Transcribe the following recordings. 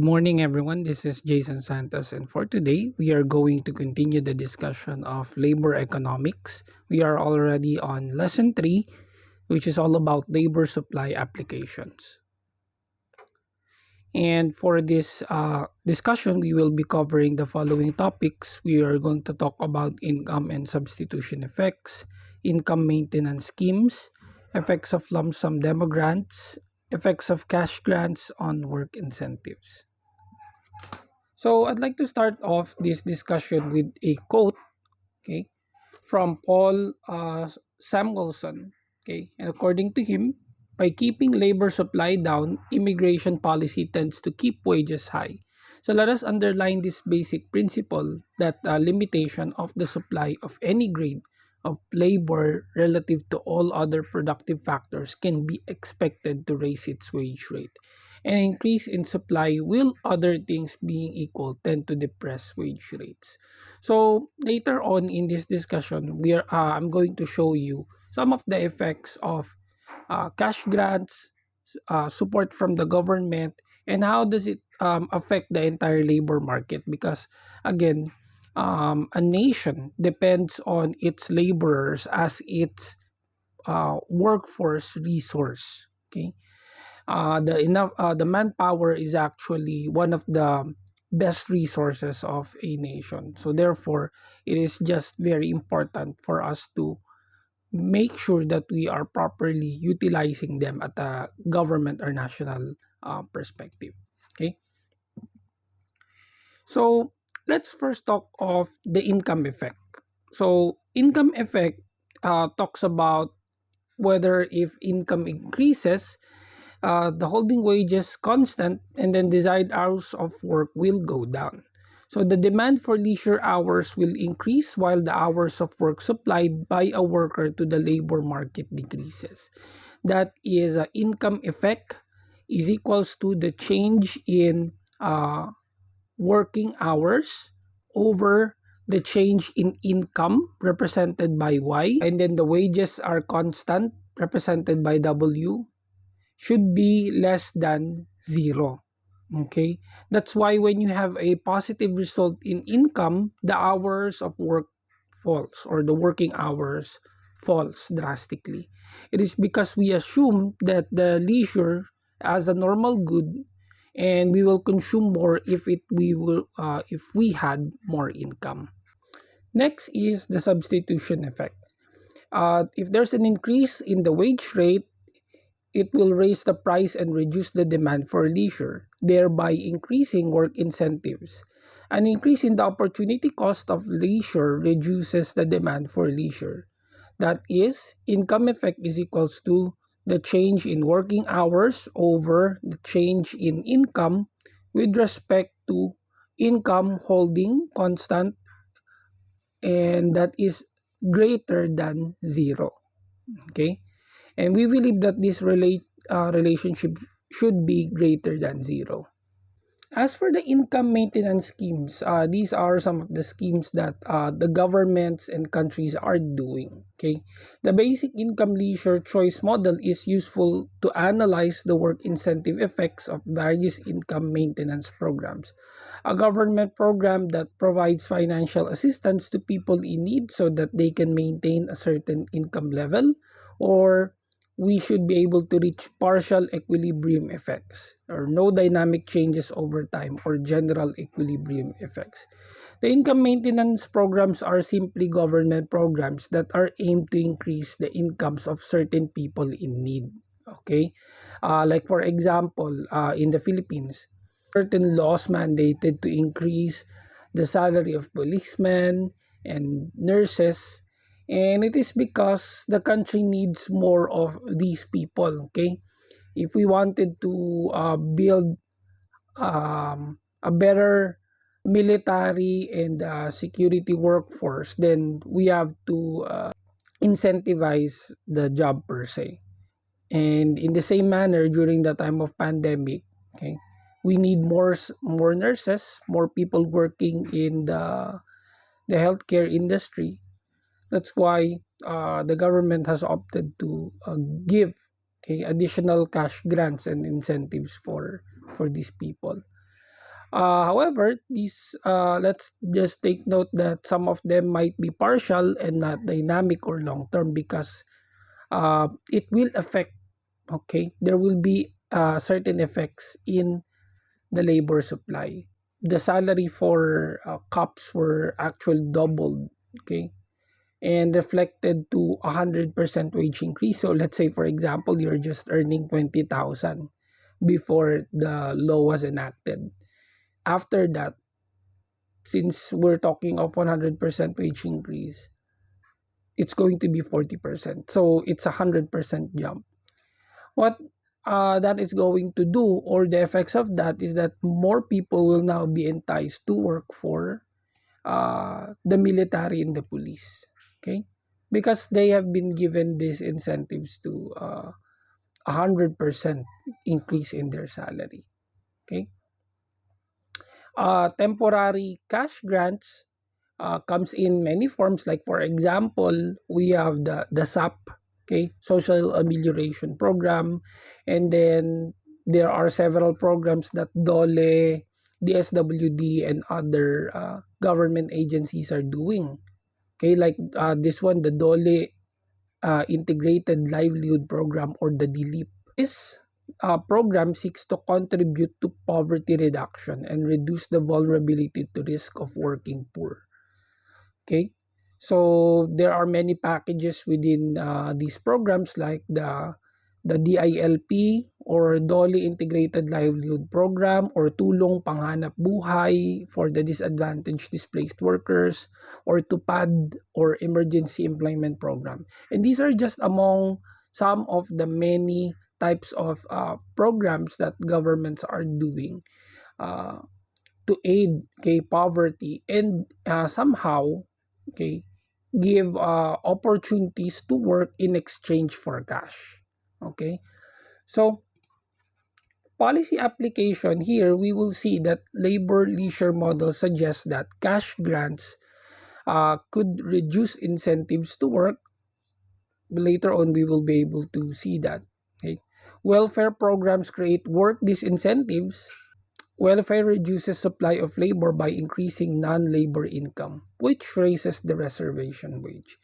Good morning, everyone. This is Jason Santos, and for today, we are going to continue the discussion of labor economics. We are already on lesson 3, which is all about labor supply applications. And for this discussion, we will be covering the following topics. We are going to talk about income and substitution effects, income maintenance schemes, effects of lump sum demo grants, effects of cash grants on work incentives. So I'd like to start off this discussion with a quote, okay, from Paul Samuelson. Okay, and according to him, by keeping labor supply down, immigration policy tends to keep wages high. So let us underline this basic principle that limitation of the supply of any grade of labor relative to all other productive factors can be expected to raise its wage rate. An increase in supply will, other things being equal, tend to depress wage rates. So later on in this discussion, I'm going to show you some of the effects of cash grants, support from the government, and how does it affect the entire labor market. Because again, a nation depends on its laborers as its workforce resource. Okay, the manpower is actually one of the best resources of a nation. So therefore, it is just very important for us to make sure that we are properly utilizing them at a government or national perspective. Okay, so let's first talk of the income effect. So income effect talks about whether if income increases, the holding wages constant, and then desired hours of work will go down. So the demand for leisure hours will increase while the hours of work supplied by a worker to the labor market decreases. That is income effect is equals to the change in working hours over the change in income represented by Y, and then the wages are constant represented by W, should be less than 0. Okay, that's why when you have a positive result in income, the hours of work falls, or the working hours falls drastically. It is because we assume that the leisure as a normal good, and we will consume more if we had more income. Next is the substitution effect. If there's an increase in the wage rate, it will raise the price and reduce the demand for leisure, thereby increasing work incentives. An increase in the opportunity cost of leisure reduces the demand for leisure. That is, income effect is equals to the change in working hours over the change in income with respect to income holding constant, and that is greater than 0. Okay, and we believe that this relationship should be greater than 0. As for the income maintenance schemes, these are some of the schemes that the governments and countries are doing. Okay, the basic income leisure choice model is useful to analyze the work incentive effects of various income maintenance programs. A government program that provides financial assistance to people in need so that they can maintain a certain income level, or we should be able to reach partial equilibrium effects, or no dynamic changes over time, or general equilibrium effects. The income maintenance programs are simply government programs that are aimed to increase the incomes of certain people in need. Okay, like for example, in the Philippines, certain laws mandated to increase the salary of policemen and nurses, and it is because the country needs more of these people. Okay, if we wanted to build a better military and security workforce, then we have to incentivize the job per se. And in the same manner, during the time of pandemic, okay, we need more nurses, more people working in the healthcare industry. That's why the government has opted to give, okay, additional cash grants and incentives for these people. However, these let's just take note that some of them might be partial and not dynamic or long term, because it will affect. Okay, there will be certain effects in the labor supply. The salary for cops were actually doubled. Okay, and reflected to 100% wage increase. So let's say, for example, you're just earning 20,000 before the law was enacted. After that, since we're talking of 100% wage increase, it's going to be 40%. So it's a 100% jump. What that is going to do, or the effects of that, is that more people will now be enticed to work for the military and the police. Okay, because they have been given these incentives to 100% increase in their salary. Okay, temporary cash grants comes in many forms. Like for example, we have the SAP, okay, Social Amelioration Program, and then there are several programs that DOLE, DSWD, and other government agencies are doing. Okay, like this one, the DOLE Integrated Livelihood Program, or the DLIP. This program seeks to contribute to poverty reduction and reduce the vulnerability to risk of working poor. Okay, so there are many packages within these programs, like the DILP, or DOLE Integrated Livelihood Program, or Tulong Panghanap Buhay for the Disadvantaged Displaced Workers, or TUPAD, or Emergency Employment Program. And these are just among some of the many types of programs that governments are doing uh, to aid, okay, poverty, and somehow, okay, give opportunities to work in exchange for cash. Okay, so policy application here, we will see that labor leisure model suggests that cash grants could reduce incentives to work. Later on, we will be able to see that. Okay, welfare programs create work disincentives. Welfare reduces supply of labor by increasing non-labor income, which raises the reservation wage.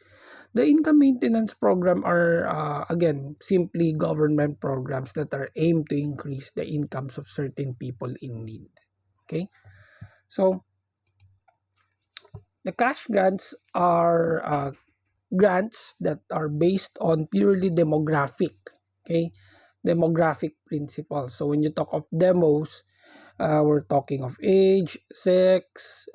The income maintenance program are again simply government programs that are aimed to increase the incomes of certain people in need. Okay, so the cash grants are grants that are based on purely demographic. Okay, demographic principles. So when you talk of demos, we're talking of age, sex,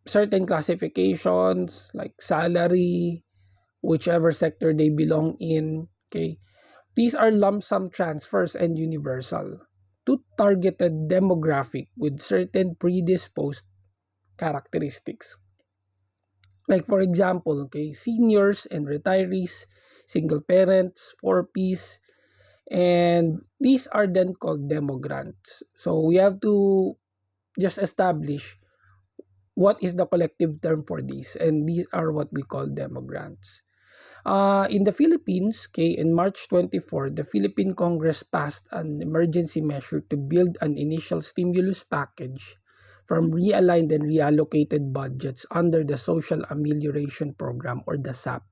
certain classifications like salary, whichever sector they belong in. Okay, these are lump sum transfers and universal to targeted demographic with certain predisposed characteristics. Like for example, okay, seniors and retirees, single parents, 4Ps, and these are then called demo grants. So we have to just establish what is the collective term for these, and these are what we call demo grants. In the Philippines, okay, in March 24, the Philippine Congress passed an emergency measure to build an initial stimulus package from realigned and reallocated budgets under the Social Amelioration Program, or the SAP.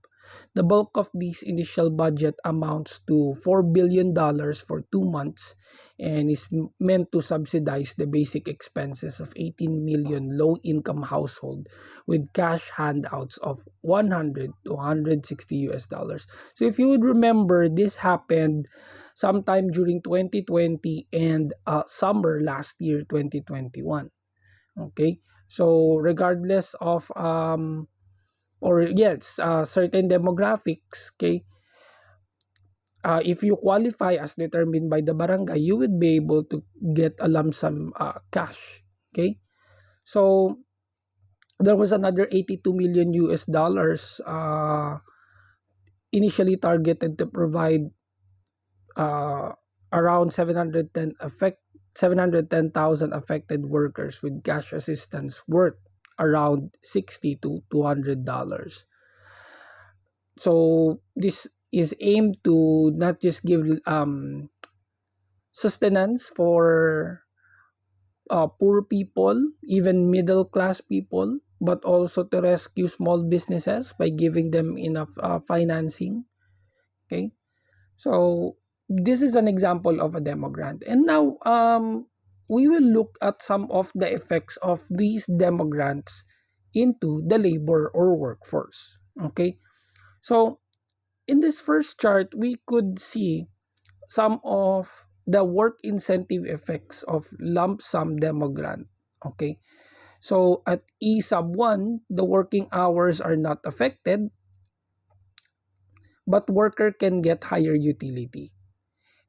The bulk of this initial budget amounts to $4 billion for 2 months, and is meant to subsidize the basic expenses of 18 million low-income household with cash handouts of 100 to 160 US dollars. So if you would remember, this happened sometime during 2020 and summer last year, 2021. Okay, so regardless of or yes, certain demographics, okay, if you qualify as determined by the barangay, you would be able to get a lump sum cash. Okay, so there was another 82 million US dollars initially targeted to provide uh, around 710,000 affected workers with cash assistance worth around 60 to $200. So this is aimed to not just give sustenance for poor people, even middle class people, but also to rescue small businesses by giving them enough financing. Okay, so this is an example of a demo grant. And now we will look at some of the effects of these demo grants into the labor or workforce. Okay, so in this first chart, we could see some of the work incentive effects of lump sum demo grant. Okay, so at E sub 1, the working hours are not affected, but worker can get higher utility.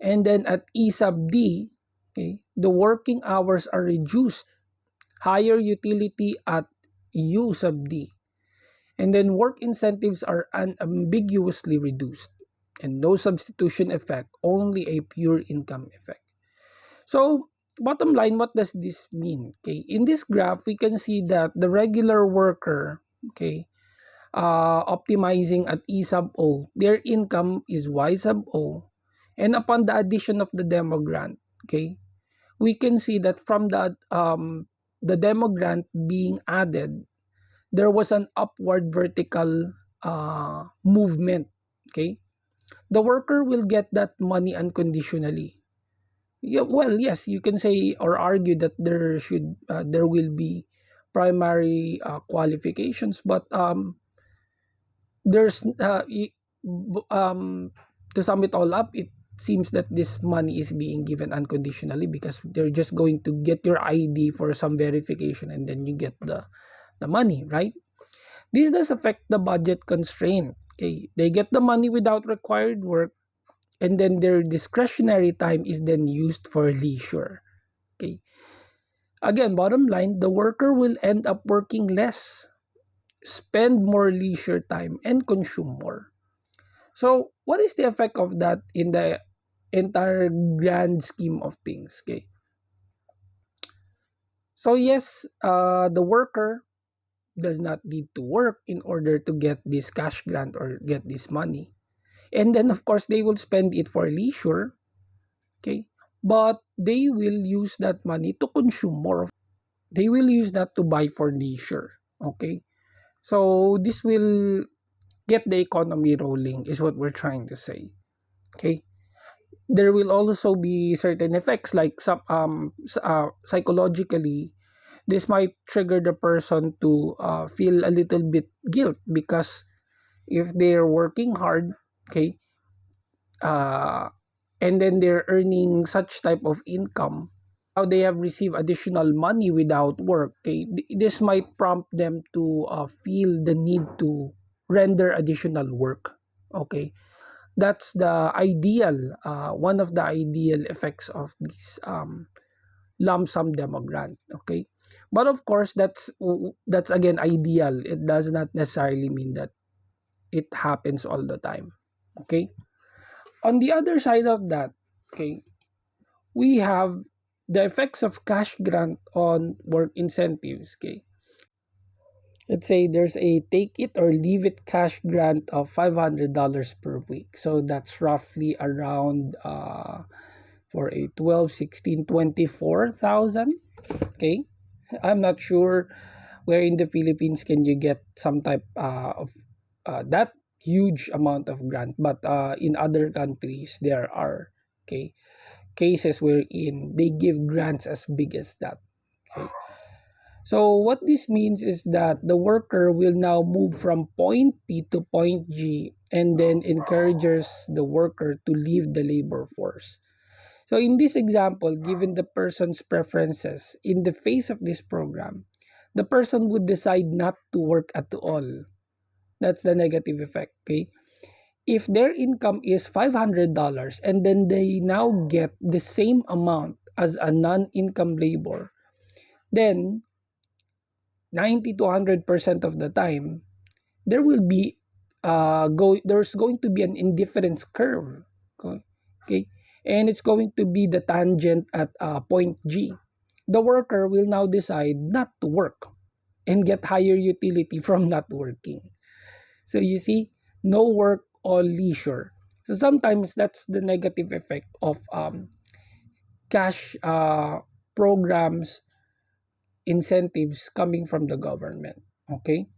And then at E sub D, okay, the working hours are reduced, higher utility at U sub D. And then work incentives are unambiguously reduced, and no substitution effect, only a pure income effect. So, bottom line, what does this mean? Okay, in this graph, we can see that the regular worker, okay, optimizing at E sub O, their income is Y sub O. And upon the addition of the demo grant, okay, we can see that from the demo grant being added, there was an upward vertical movement. Okay, the worker will get that money unconditionally. Yeah, well, yes, you can say or argue that there will be primary qualifications, but there's to sum it all up, it seems that this money is being given unconditionally because they're just going to get your ID for some verification and then you get the money, right? This does affect the budget constraint. Okay, they get the money without required work, and then their discretionary time is then used for leisure. Okay, again, bottom line, the worker will end up working less, spend more leisure time, and consume more. So, what is the effect of that in the entire grand scheme of things? Okay, so yes, the worker does not need to work in order to get this cash grant or get this money. And then, of course, they will spend it for leisure. Okay, but they will use that money to consume more. They will use that to buy for leisure. Okay, so this will get the economy rolling, is what we're trying to say. Okay, there will also be certain effects like some psychologically, this might trigger the person to feel a little bit guilt because if they're working hard, okay, uh, and then they're earning such type of income, now they have received additional money without work. Okay, this might prompt them to feel the need to render additional work. Okay, that's the ideal, one of the ideal effects of this lump sum demo grant. Okay, but of course that's again ideal. It does not necessarily mean that it happens all the time. Okay, on the other side of that, okay, we have the effects of cash grant on work incentives. Okay, let's say there's a take it or leave it cash grant of $500 per week, so that's roughly around for a 12, 16, 24,000. Okay, I'm not sure where in the Philippines can you get some type of that huge amount of grant, but in other countries there are, okay, cases wherein they give grants as big as that. Okay, so what this means is that the worker will now move from point P to point G and then encourages the worker to leave the labor force. So in this example, given the person's preferences in the face of this program, the person would decide not to work at all. That's the negative effect. Okay, if their income is $500 and then they now get the same amount as a non-income labor, then 90 to 100% of the time there will be there's going to be an indifference curve. Okay, okay, and it's going to be the tangent at point G. The worker will now decide not to work and get higher utility from not working. So you see, no work or leisure. So sometimes that's the negative effect of cash programs incentives coming from the government. Okay,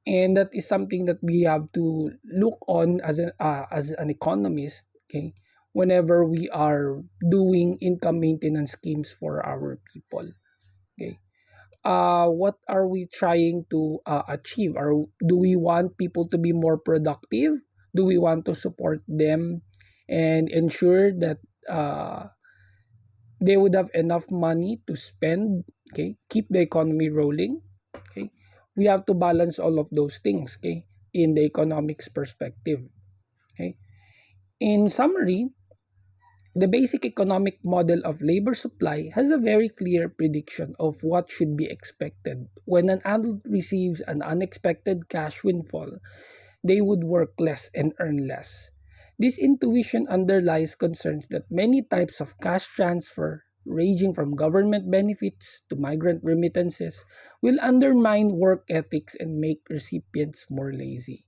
and that is something that we have to look on as an economist. Okay, whenever we are doing income maintenance schemes for our people. Okay, what are we trying to achieve? Do we want people to be more productive? Do we want to support them and ensure that they would have enough money to spend? Okay, keep the economy rolling. Okay, we have to balance all of those things. Okay, in the economics perspective. Okay, in summary, the basic economic model of labor supply has a very clear prediction of what should be expected. When an adult receives an unexpected cash windfall, they would work less and earn less. This intuition underlies concerns that many types of cash transfer, ranging from government benefits to migrant remittances, will undermine work ethics and make recipients more lazy.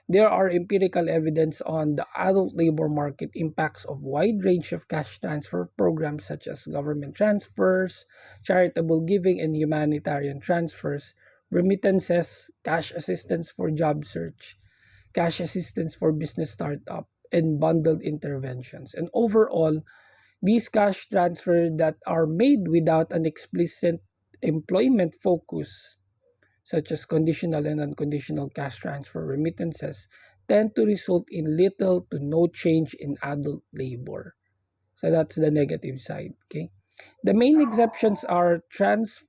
There are empirical evidence on the adult labor market impacts of wide range of cash transfer programs such as government transfers, charitable giving and humanitarian transfers, remittances, cash assistance for job search, cash assistance for business startup, and bundled interventions. And overall, these cash transfers that are made without an explicit employment focus such as conditional and unconditional cash transfer remittances, tend to result in little to no change in adult labor. So that's the negative side. Okay. The main exceptions are trans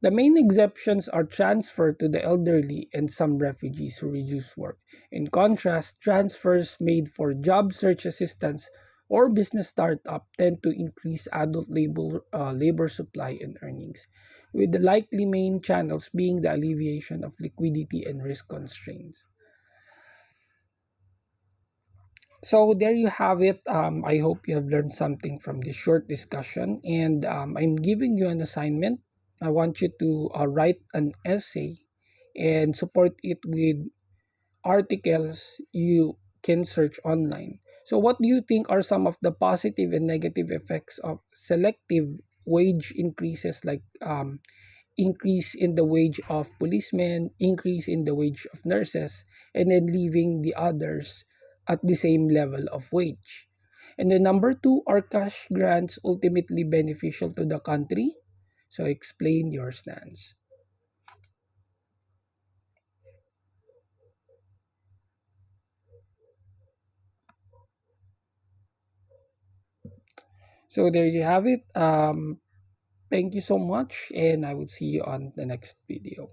the main exceptions are transfer to the elderly and some refugees who reduce work. In contrast, transfers made for job search assistance or business startup tend to increase adult labor supply and earnings, with the likely main channels being the alleviation of liquidity and risk constraints. So there you have it. I hope you have learned something from this short discussion, and I'm giving you an assignment. I want you to write an essay and support it with articles you can search online. So, what do you think are some of the positive and negative effects of selective wage increases, like increase in the wage of policemen, increase in the wage of nurses, and then leaving the others at the same level of wage? And then number two, are cash grants ultimately beneficial to the country? So explain your stance. So there you have it. Thank you so much, and I will see you on the next video.